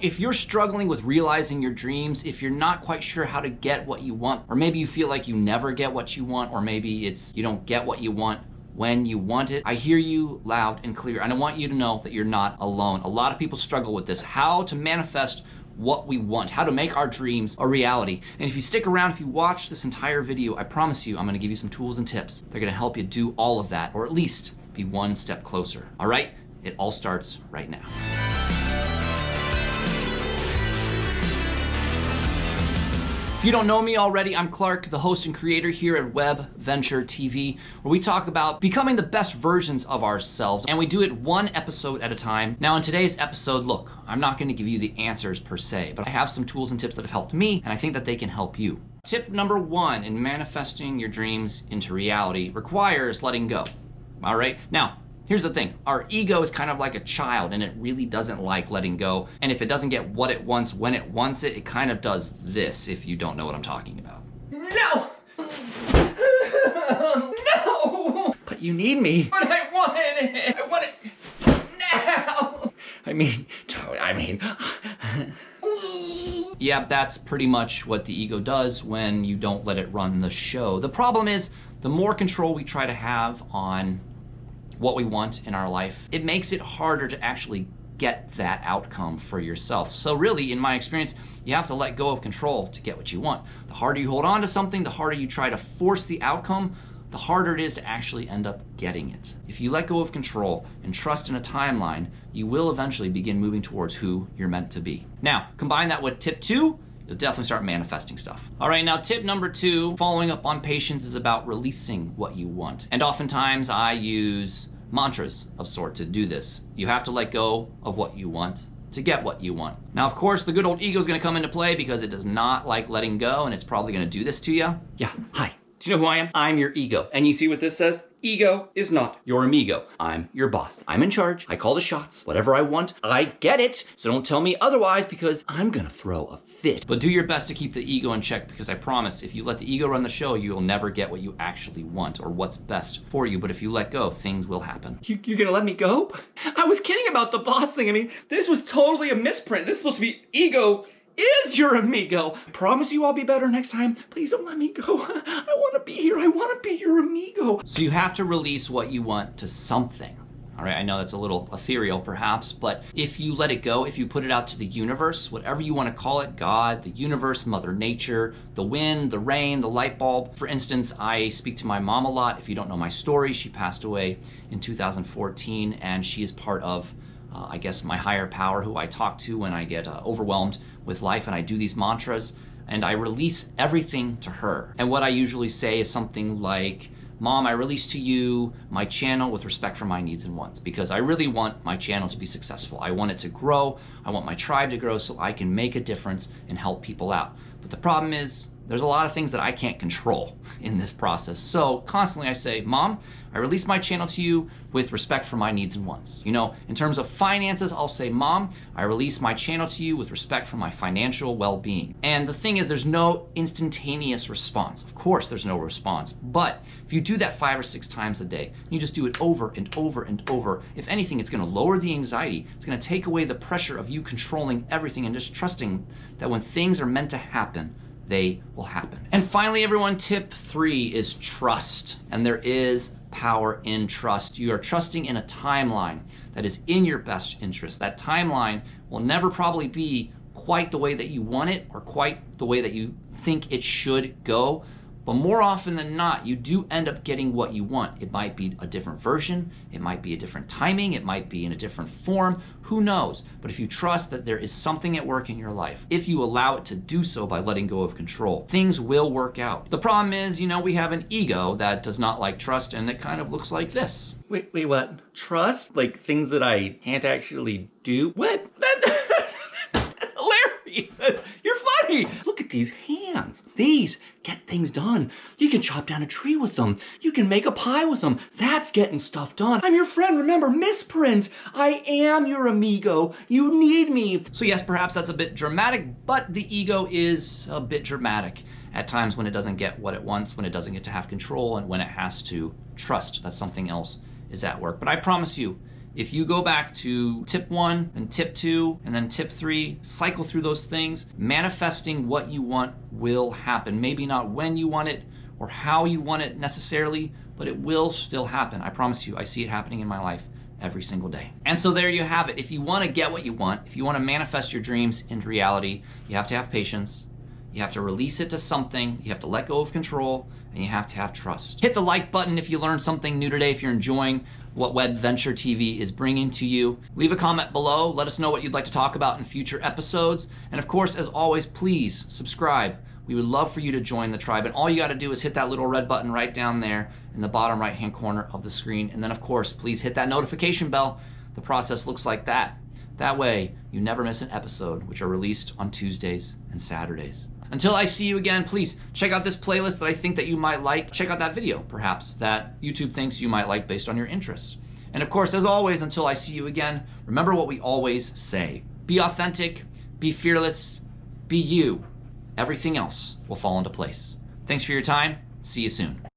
If you're struggling with realizing your dreams, if you're not quite sure how to get what you want, or maybe you feel like you never get what you want, or maybe it's you don't get what you want when you want it, I hear you loud and clear, and I want you to know that you're not alone. A lot of people struggle with this, how to manifest what we want, how to make our dreams a reality. And if you stick around, if you watch this entire video, I promise you, I'm gonna give you some tools and tips. They're gonna help you do all of that, or at least be one step closer. All right, it all starts right now. If you don't know me already, I'm Clark, the host and creator here at Web Venture TV, where we talk about becoming the best versions of ourselves, and we do it one episode at a time. Now in today's episode, look, I'm not gonna give you the answers per se, but I have some tools and tips that have helped me, and I think that they can help you. Tip number one in manifesting your dreams into reality requires letting go, all right? Now, here's the thing, our ego is kind of like a child and it really doesn't like letting go. And if it doesn't get what it wants when it wants it, it kind of does this, if you don't know what I'm talking about. No! No! But you need me. But I want it! I want it now! I mean... Yeah, that's pretty much what the ego does when you don't let it run the show. The problem is, the more control we try to have on what we want in our life, it makes it harder to actually get that outcome for yourself. So really, in my experience, you have to let go of control to get what you want. The harder you hold on to something, the harder you try to force the outcome, the harder it is to actually end up getting it. If you let go of control and trust in a timeline, you will eventually begin moving towards who you're meant to be. Now, combine that with tip two, you'll definitely start manifesting stuff. All right, now tip number two, following up on patience, is about releasing what you want. And oftentimes I use mantras of sort to do this. You have to let go of what you want to get what you want. Now, of course, the good old ego is gonna come into play because it does not like letting go, and it's probably gonna do this to you. Yeah, hi. Do you know who I am? I'm your ego. And you see what this says? Ego is not your amigo. I'm your boss. I'm in charge. I call the shots. Whatever I want, I get it. So don't tell me otherwise, because I'm gonna throw a fit. But do your best to keep the ego in check, because I promise if you let the ego run the show, you'll never get what you actually want or what's best for you. But if you let go, things will happen. You're gonna let me go? I was kidding about the boss thing. I mean, this was totally a misprint. This is supposed to be ego is your amigo. Promise you I'll be better next time. Please don't let me go. I want to be here. I want to be your amigo. So you have to release what you want to something. All right, I know that's a little ethereal perhaps, but if you let it go, if you put it out to the universe, whatever you want to call it, God, the universe, Mother Nature, the wind, the rain, the light bulb. For instance, I speak to my mom a lot. If you don't know my story, she passed away in 2014, and she is part of I guess my higher power, who I talk to when I get overwhelmed with life, and I do these mantras and I release everything to her. And what I usually say is something like, Mom, I release to you my channel with respect for my needs and wants, because I really want my channel to be successful. I want it to grow. I want my tribe to grow so I can make a difference and help people out. But the problem is, there's a lot of things that I can't control in this process. So constantly I say, Mom, I release my channel to you with respect for my needs and wants. You know, in terms of finances, I'll say, Mom, I release my channel to you with respect for my financial well-being. And the thing is, there's no instantaneous response. Of course, there's no response. But if you do that 5 or 6 times a day, you just do it over and over and over, if anything, it's gonna lower the anxiety. It's gonna take away the pressure of you controlling everything and just trusting that when things are meant to happen, they will happen. And finally, everyone, tip 3 is trust. And there is power in trust. You are trusting in a timeline that is in your best interest. That timeline will never probably be quite the way that you want it or quite the way that you think it should go. But more often than not, you do end up getting what you want. It might be a different version, it might be a different timing, it might be in a different form, who knows? But if you trust that there is something at work in your life, if you allow it to do so by letting go of control, things will work out. The problem is, you know, we have an ego that does not like trust, and it kind of looks like this. Wait, what? Trust? Like things that I can't actually do? What? Hilarious! You're funny! Look at these hands. These get things done. You can chop down a tree with them. You can make a pie with them. That's getting stuff done. I'm your friend, remember, misprint. I am your amigo. You need me. So yes, perhaps that's a bit dramatic, but the ego is a bit dramatic at times when it doesn't get what it wants, when it doesn't get to have control, and when it has to trust that something else is at work. But I promise you, If you go back to tip 1 and tip 2 and then tip 3, cycle through those things, manifesting what you want will happen. Maybe not when you want it or how you want it necessarily, but it will still happen. I promise you, I see it happening in my life every single day. And so there you have it. If you want to get what you want, if you want to manifest your dreams into reality, you have to have patience. You have to release it to something. You have to let go of control, and you have to have trust. Hit the like button if you learned something new today, if you're enjoying what WebVenture TV is bringing to you. Leave a comment below. Let us know what you'd like to talk about in future episodes. And of course, as always, please subscribe. We would love for you to join the tribe. And all you got to do is hit that little red button right down there in the bottom right-hand corner of the screen. And then, of course, please hit that notification bell. The process looks like that. That way, you never miss an episode, which are released on Tuesdays and Saturdays. Until I see you again, please check out this playlist that I think that you might like. Check out that video, perhaps, that YouTube thinks you might like based on your interests. And of course, as always, until I see you again, remember what we always say. Be authentic, be fearless, be you. Everything else will fall into place. Thanks for your time. See you soon.